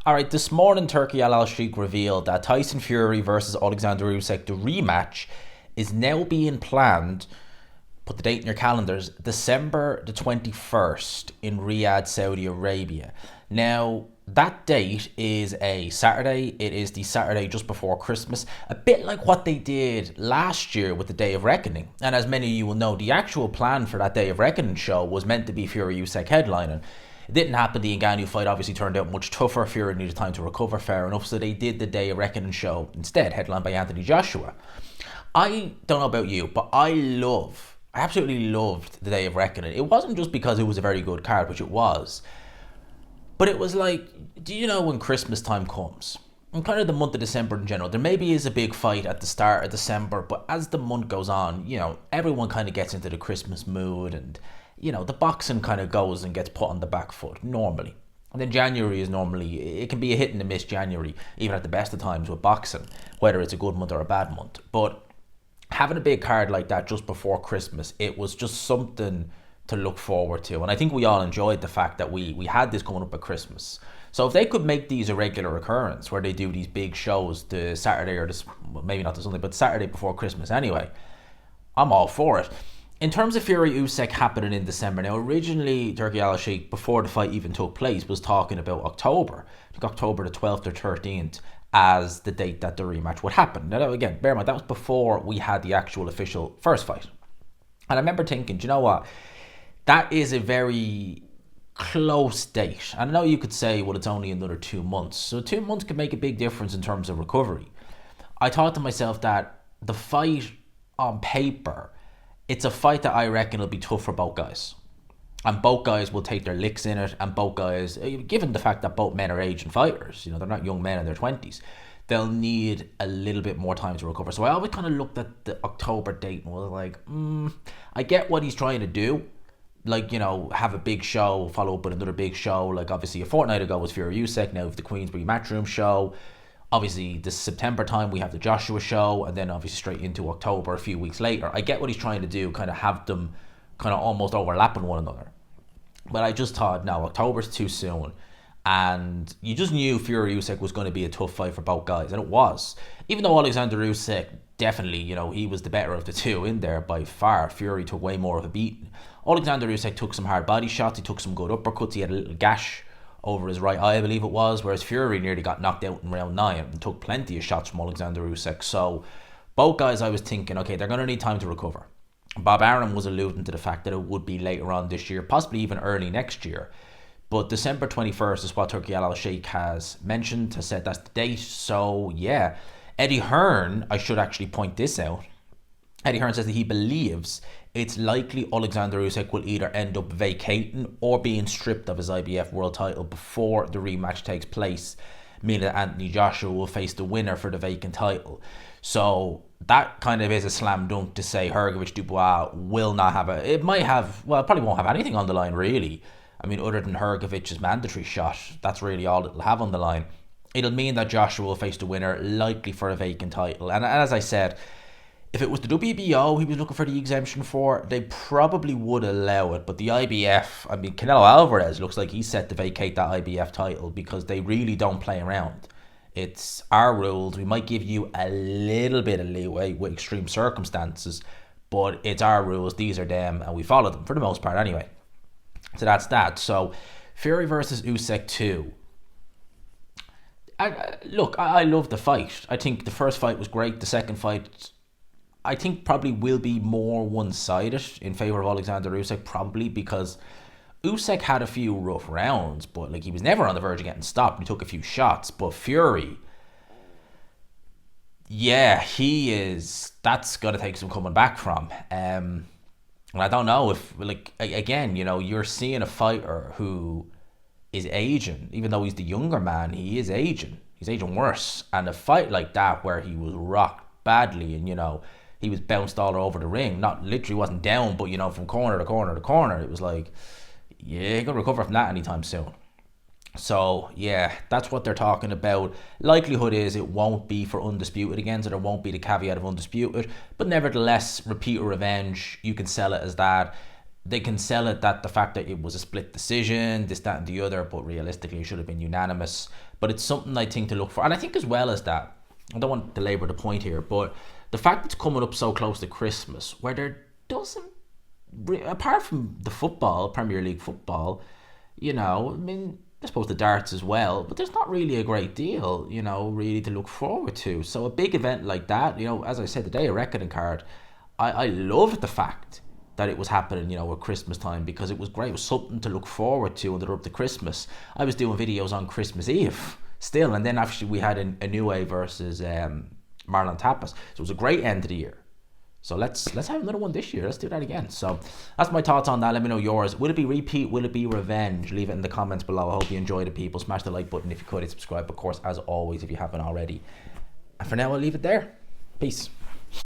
All right, this morning, Turkey Al Sheikh revealed that Tyson Fury versus Oleksandr Usyk, the rematch, is now being planned. Put the date in your calendars: December the 21st in Riyadh, Saudi Arabia. Now, that date is a Saturday. It is the Saturday just before Christmas, a bit like what they did last year with the Day of Reckoning. And as many of you will know, the actual plan for that Day of Reckoning show was meant to be Fury Usyk headlining. It didn't happen. The Ngannou fight obviously turned out much tougher. Fury needed time to recover, fair enough. So they did the Day of Reckoning show instead, headlined by Anthony Joshua. I don't know about you, but I absolutely loved the Day of Reckoning. It wasn't just because it was a very good card, which it was, but it was like, do you know when Christmas time comes? And kind of the month of December in general, there maybe is a big fight at the start of December, but as the month goes on, everyone kind of gets into the Christmas mood, and the boxing kind of goes and gets put on the back foot normally. And then January is normally, it can be a hit and a miss January, even at the best of times with boxing, whether it's a good month or a bad month. But having a big card like that just before Christmas, it was just something to look forward to. And I think we all enjoyed the fact that we had this coming up at Christmas. So if they could make these a regular occurrence, where they do these big shows the Saturday or this, maybe not the Sunday, but Saturday before Christmas anyway, I'm all for it. In terms of Fury Usyk happening in December, now originally Turkey Al Sheikh, before the fight even took place, was talking about October. I think October the 12th or 13th as the date that the rematch would happen. Now again, bear in mind, that was before we had the actual official first fight. And I remember thinking, do you know what? That is a very close date. And I know you could say, well, it's only another 2 months. So 2 months could make a big difference in terms of recovery. I thought to myself that the fight on paper, it's a fight that I reckon will be tough for both guys. And both guys will take their licks in it. And both guys, given the fact that both men are aging fighters, they're not young men in their 20s, they'll need a little bit more time to recover. So I always kind of looked at the October date and was like, I get what he's trying to do. Like, have a big show, follow up with another big show. Like, obviously, a fortnight ago was Fury Usyk. Now, with the Queensbury Matchroom show. Obviously, this September time, we have the Joshua show. And then, obviously, straight into October a few weeks later. I get what he's trying to do, kind of have them kind of almost overlapping one another. But I just thought, no, October's too soon. And you just knew Fury Usyk was going to be a tough fight for both guys. And it was. Even though Oleksandr Usyk, definitely, he was the better of the two in there by far. Fury took way more of a beating. Oleksandr Usyk took some hard body shots. He took some good uppercuts. He had a little gash over his right eye, I believe it was. Whereas Fury nearly got knocked out in round 9 and took plenty of shots from Oleksandr Usyk. So both guys, I was thinking, okay, they're going to need time to recover. Bob Arum was alluding to the fact that it would be later on this year, possibly even early next year. But December 21st is what Turkey Al Sheikh has mentioned, has said that's the date. So, yeah. Eddie Hearn, I should actually point this out. Eddie Hearn says that he believes it's likely Oleksandr Usyk will either end up vacating or being stripped of his IBF world title before the rematch takes place, meaning that Anthony Joshua will face the winner for the vacant title. So that kind of is a slam dunk to say Hrgovic Dubois will not have it probably won't have anything on the line really. I mean, other than Hrgovic's mandatory shot, that's really all it'll have on the line. It'll mean that Joshua will face the winner, likely for a vacant title. And as I said, if it was the WBO he was looking for the exemption for, they probably would allow it. But the IBF, I mean, Canelo Alvarez looks like he's set to vacate that IBF title because they really don't play around. It's our rules. We might give you a little bit of leeway with extreme circumstances, but it's our rules. These are them, and we follow them for the most part anyway. So that's that. So Fury versus Usyk 2. I love the fight. I think the first fight was great. The second fight, I think, probably will be more one-sided in favour of Oleksandr Usyk, probably because Usyk had a few rough rounds, but he was never on the verge of getting stopped. He took a few shots, but Fury, yeah, he is. That's got to take some coming back from. And I don't know if, again, you're seeing a fighter who is aging. Even though he's the younger man, he is aging. He's aging worse. And a fight like that where he was rocked badly and, he was bounced all over the ring. Not literally wasn't down, but, from corner to corner to corner. It was like, yeah, you're going to recover from that anytime soon. So, yeah, that's what they're talking about. Likelihood is it won't be for Undisputed again, so there won't be the caveat of Undisputed. But nevertheless, repeat or revenge, you can sell it as that. they can sell it that the fact that it was a split decision, this, that, and the other, but realistically, it should have been unanimous. But it's something I think to look for. And I think as well as that, I don't want to belabor the point here, but the fact it's coming up so close to Christmas, where there doesn't, apart from the football, Premier League football, you know, I mean, I suppose the darts as well, but there's not really a great deal, you know, really to look forward to. So a big event like that, you know, as I said today, a reckoning card, I loved the fact that it was happening, you know, at Christmas time, because it was great. It was something to look forward to in the run up to Christmas. I was doing videos on Christmas Eve still, and then actually we had a New Way versus Marlon Tapas. So it was a great end of the year. So let's have another one this year. Let's do that again. So that's my thoughts on that. Let me know yours. Will it be repeat? Will it be revenge? Leave it in the comments below. I hope you enjoyed it, people. Smash the like button if you could, and subscribe, of course, as always, if you haven't already. And for now, I'll leave it there. Peace.